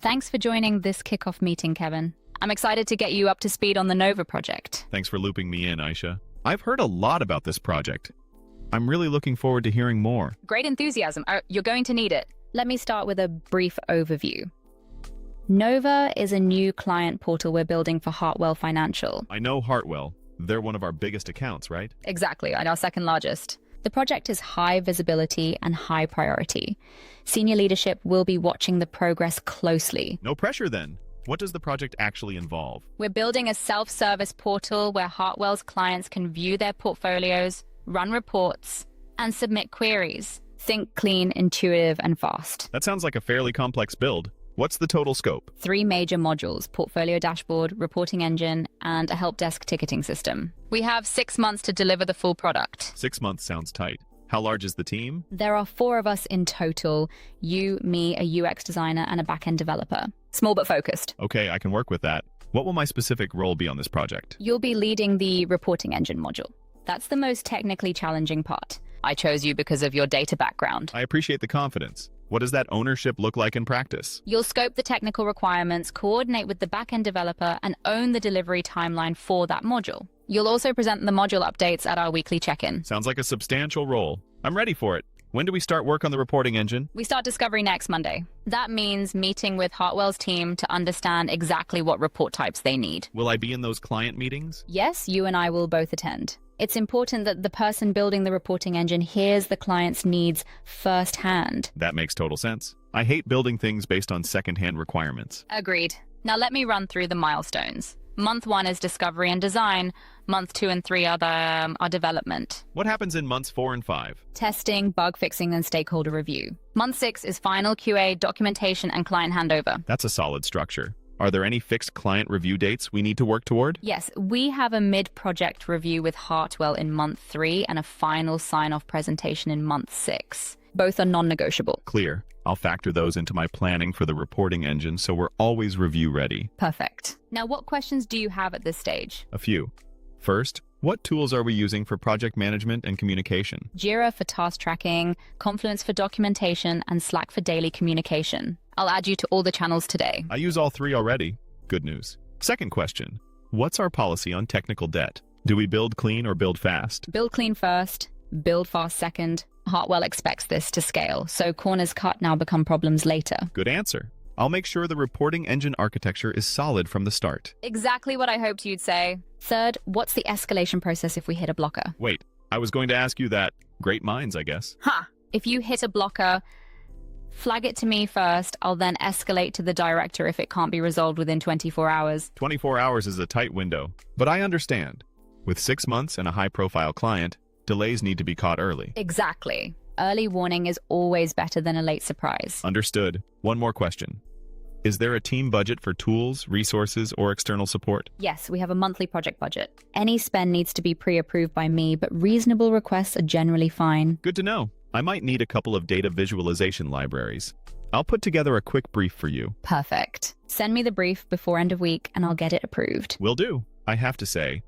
Thanks for joining this kickoff meeting, Kevin. I'm excited to get you up to speed on the Nova project. Thanks for looping me in, Aisha. I've heard a lot about this project. I'm really looking forward to hearing more. Great enthusiasm. You're going to need it. Let me start with a brief overview. Nova is a new client portal we're building for Hartwell Financial. I know Hartwell. They're one of our biggest accounts, right? Exactly, and our second largest. The project is high visibility and high priority. Senior leadership will be watching the progress closely. No pressure then. What does the project actually involve? We're building a self-service portal where Hartwell's clients can view their portfolios, run reports, and submit queries. Think clean, intuitive, and fast. That sounds like a fairly complex build. What's the total scope? 3 major modules: portfolio dashboard, reporting engine, and a help desk ticketing system. We have 6 months to deliver the full product. 6 months sounds tight. How large is the team? There are 4 of us in total: you, me, a UX designer, and a back-end developer. Small but focused. Okay, I can work with that. What will my specific role be on this project? You'll be leading the reporting engine module. That's the most technically challenging part. I chose you because of your data background. I appreciate the confidence. What does that ownership look like in practice? You'll scope the technical requirements, coordinate with the back-end developer, and own the delivery timeline for that module. You'll also present the module updates at our weekly check-in. Sounds like a substantial role. I'm ready for it. When do we start work on the reporting engine? We start discovery next Monday. That means meeting with Hartwell's team to understand exactly what report types they need. Will I be in those client meetings? Yes, you and I will both attend. It's important that the person building the reporting engine hears the client's needs firsthand. That makes total sense. I hate building things based on second-hand requirements. Agreed. Now let me run through the milestones. Month 1 is discovery and design. Month 2 and 3 are development. What happens in months 4 and 5? Testing, bug fixing, and stakeholder review. Month 6 is final QA, documentation, and client handover. That's a solid structure. Are there any fixed client review dates we need to work toward? Yes, we have a mid-project review with Hartwell in month 3 and a final sign-off presentation in month 6. Both are non-negotiable. Clear. I'll factor those into my planning for the reporting engine so we're always review ready. Perfect. Now, what questions do you have at this stage? A few. First, what tools are we using for project management and communication? Jira for task tracking, Confluence for documentation, and Slack for daily communication. I'll add you to all the channels today. I use all 3 already. Good news. Second question. What's our policy on technical debt? Do we build clean or build fast? Build clean first, build fast second. Hartwell expects this to scale, so corners cut now become problems later. Good answer. I'll make sure the reporting engine architecture is solid from the start. Exactly what I hoped you'd say. Third, what's the escalation process if we hit a blocker? Wait, I was going to ask you that. Great minds, I guess. If you hit a blocker, flag it to me first. I'll then escalate to the director if it can't be resolved within 24 hours. 24 hours is a tight window, but I understand. With 6 months and a high-profile client, delays need to be caught early. Exactly. Early warning is always better than a late surprise. Understood. One more question. Is there a team budget for tools, resources, or external support? Yes, we have a monthly project budget. Any spend needs to be pre-approved by me, but reasonable requests are generally fine. Good to know. I might need a couple of data visualization libraries. I'll put together a quick brief for you. Perfect. Send me the brief before end of week and I'll get it approved. Will do. I have to say,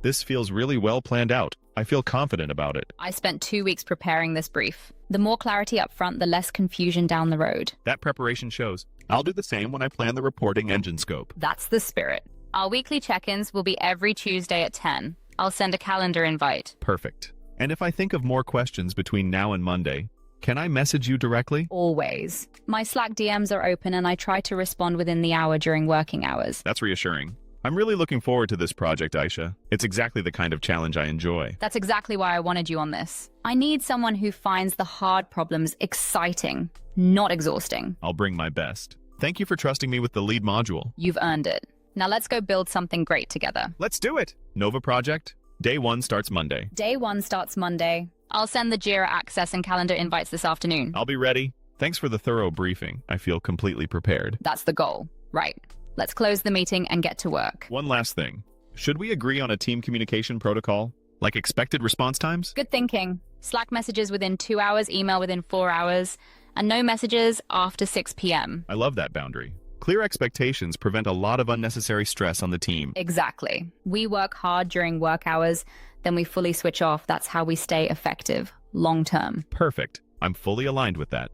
this feels really well planned out. I feel confident about it. I spent 2 weeks preparing this brief. The more clarity up front, the less confusion down the road. That preparation shows. I'll do the same when I plan the reporting engine scope. That's the spirit. Our weekly check-ins will be every Tuesday at 10. I'll send a calendar invite. Perfect. And if I think of more questions between now and Monday, can I message you directly? Always. My Slack DMs are open and I try to respond within the hour during working hours. That's reassuring. I'm really looking forward to this project, Aisha. It's exactly the kind of challenge I enjoy. That's exactly why I wanted you on this. I need someone who finds the hard problems exciting, not exhausting. I'll bring my best. Thank you for trusting me with the lead module. You've earned it. Now let's go build something great together. Let's do it! Nova project. Day 1 starts Monday. Day 1 starts Monday. I'll send the Jira access and calendar invites this afternoon. I'll be ready. Thanks for the thorough briefing. I feel completely prepared. That's the goal. Right. Let's close the meeting and get to work. One last thing. Should we agree on a team communication protocol? Like expected response times? Good thinking. Slack messages within 2 hours, email within 4 hours, and no messages after 6 p.m. I love that boundary. Clear expectations prevent a lot of unnecessary stress on the team. Exactly. We work hard during work hours, then we fully switch off. That's how we stay effective, long term. Perfect. I'm fully aligned with that.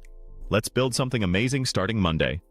Let's build something amazing starting Monday.